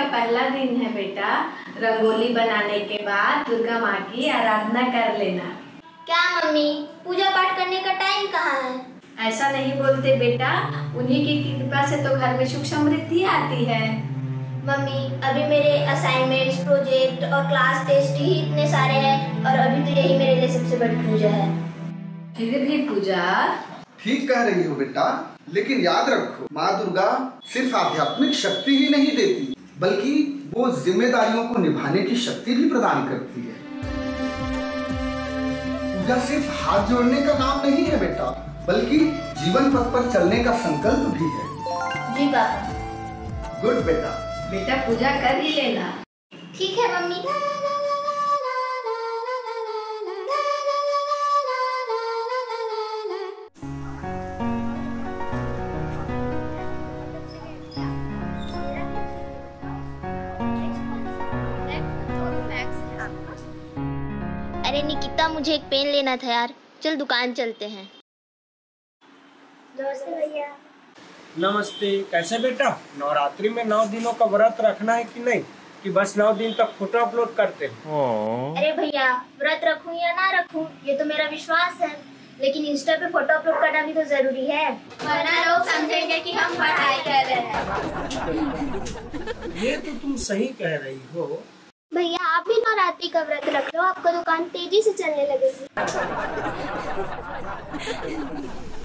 पहला दिन है बेटा। रंगोली बनाने के बाद दुर्गा माँ की आराधना कर लेना। क्या मम्मी, पूजा पाठ करने का टाइम कहाँ है? ऐसा नहीं बोलते बेटा, उन्हीं की कृपा से तो घर में सुख समृद्धि आती है। मम्मी, अभी मेरे असाइनमेंट्स, प्रोजेक्ट और क्लास टेस्ट ही इतने सारे हैं और अभी तो यही मेरे लिए सबसे बड़ी पूजा है। फिर भी पूजा ठीक कह रही हो बेटा, लेकिन याद रखो माँ दुर्गा सिर्फ आध्यात्मिक शक्ति ही नहीं देती, बल्कि वो जिम्मेदारियों को निभाने की शक्ति भी प्रदान करती है। पूजा सिर्फ हाथ जोड़ने का नाम नहीं है बेटा, बल्कि जीवन पथ पर चलने का संकल्प भी है। जी पापा। गुड बेटा। बेटा पूजा कर ही लेना। ठीक है मम्मी। अरे निकिता, मुझे एक पेन लेना था यार, चल दुकान चलते हैं। नमस्ते भैया। नमस्ते। कैसे बेटा, नवरात्रि में 9 दिनों का व्रत रखना है कि नहीं, कि बस 9 दिन तक फोटो अपलोड करते हैं? अरे भैया, व्रत रखूं या ना रखूं ये तो मेरा विश्वास है, लेकिन इंस्टा पे फोटो अपलोड करना भी तो जरूरी है, वरना लोग समझेंगे कि हम पढ़ाई कर रहे हैं। ये तो तुम सही कह रही हो। भैया आप भी नवरात्रि का व्रत रख लो, आपका दुकान तेजी से चलने लगेगी।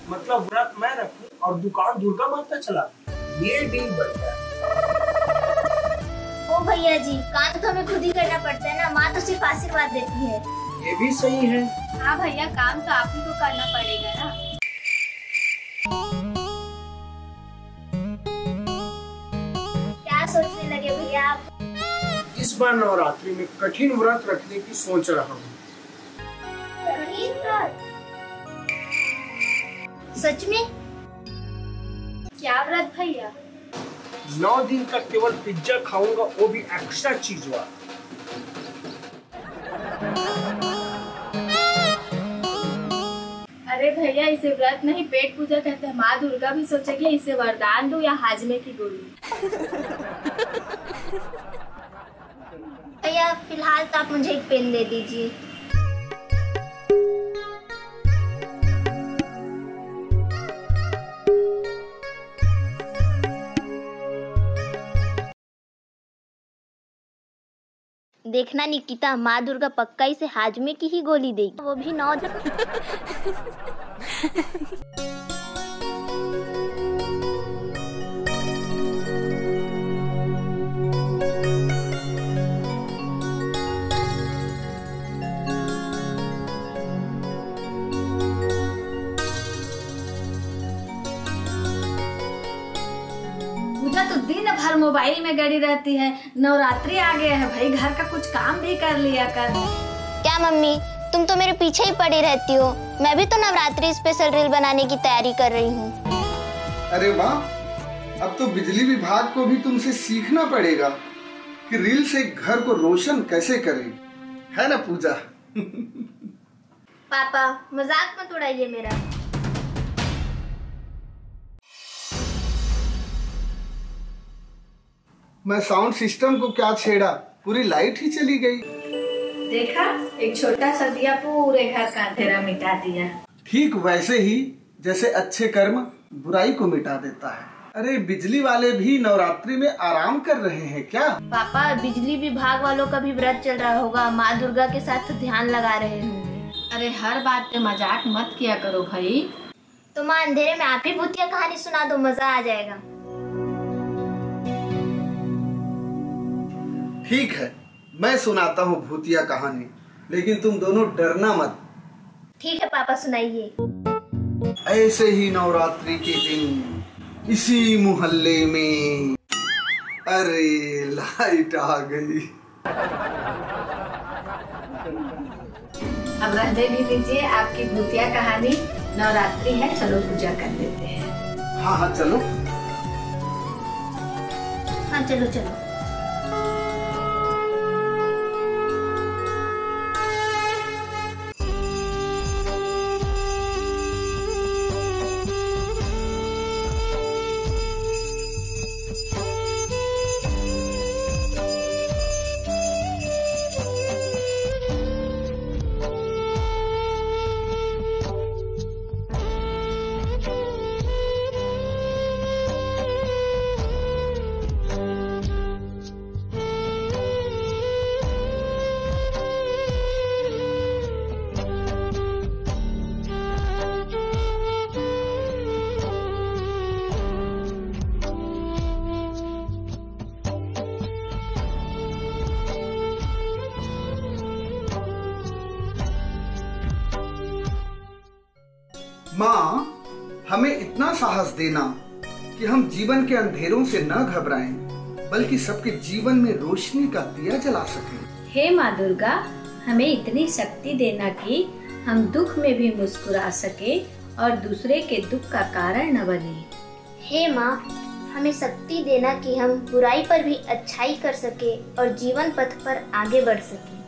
मतलब व्रत मैं रखूं और दुकान दुर्गा माता चला, ये डील बढ़ गया। ओ भैया जी, काम तो हमें खुद ही करना पड़ता है ना, माँ तो सिर्फ आशीर्वाद देती है। ये भी सही है। हाँ भैया, काम तो आप ही को करना पड़ेगा ना। क्या सोचने लगे भैया आप? इस बार नवरात्रि में कठिन व्रत रखने की सोच रहा हूँ। कठिन व्रत? सच में? क्या व्रत भैया? 9 दिन तक केवल पिज्जा खाऊंगा, वो भी एक्स्ट्रा चीज वाला। अरे भैया, इसे व्रत नहीं पेट पूजा कहते हैं। माँ दुर्गा भी सोचेगी इसे वरदान दूं या हाजमे की गोली। भैया फिलहाल तो आप मुझे एक पेन दे दीजिए। देखना निकिता, माँ दुर्गा पक्का इसे हाजमे की ही गोली देगी, वो भी 9 दिन। पूजा तो दिन भर मोबाइल में गड़ी रहती है। नवरात्रि आ गया है भाई, घर का कुछ काम भी कर लिया कर। क्या मम्मी, तुम तो मेरे पीछे ही पड़ी रहती हो। मैं भी तो नवरात्रि स्पेशल रील बनाने की तैयारी कर रही हूँ। अरे वाह, अब तो बिजली विभाग को भी तुमसे सीखना पड़ेगा कि रील से घर को रोशन कैसे करें, है ना पूजा? पापा मजाक मत उड़ाइए मेरा। मैं साउंड सिस्टम को क्या छेड़ा, पूरी लाइट ही चली गई। देखा, एक छोटा सा दिया पूरे घर का अंधेरा मिटा दिया। ठीक वैसे ही जैसे अच्छे कर्म बुराई को मिटा देता है। अरे बिजली वाले भी नवरात्रि में आराम कर रहे हैं क्या? पापा बिजली विभाग वालों का भी व्रत चल रहा होगा, माँ दुर्गा के साथ ध्यान लगा रहे होंगे। अरे हर बात पे मजाक मत किया करो भाई। तो माँ अंधेरे में आप ही भूतिया कहानी सुना दो, मजा आ जाएगा। ठीक है, मैं सुनाता हूँ भूतिया कहानी, लेकिन तुम दोनों डरना मत। ठीक है पापा, सुनाइए। ऐसे ही नवरात्रि के दिन इसी मोहल्ले में, अरे लाइट आ गई। अब रहने भी दीजिए आपकी भूतिया कहानी। नवरात्रि है, चलो पूजा कर लेते हैं। हाँ हाँ चलो। हाँ चलो चलो। माँ, हमें इतना साहस देना कि हम जीवन के अंधेरों से न घबराएं, बल्कि सबके जीवन में रोशनी का दिया जला सकें। हे माँ दुर्गा, हमें इतनी शक्ति देना कि हम दुख में भी मुस्कुरा सके और दूसरे के दुख का कारण न बने। हे माँ, हमें शक्ति देना कि हम बुराई पर भी अच्छाई कर सके और जीवन पथ पर आगे बढ़ सके।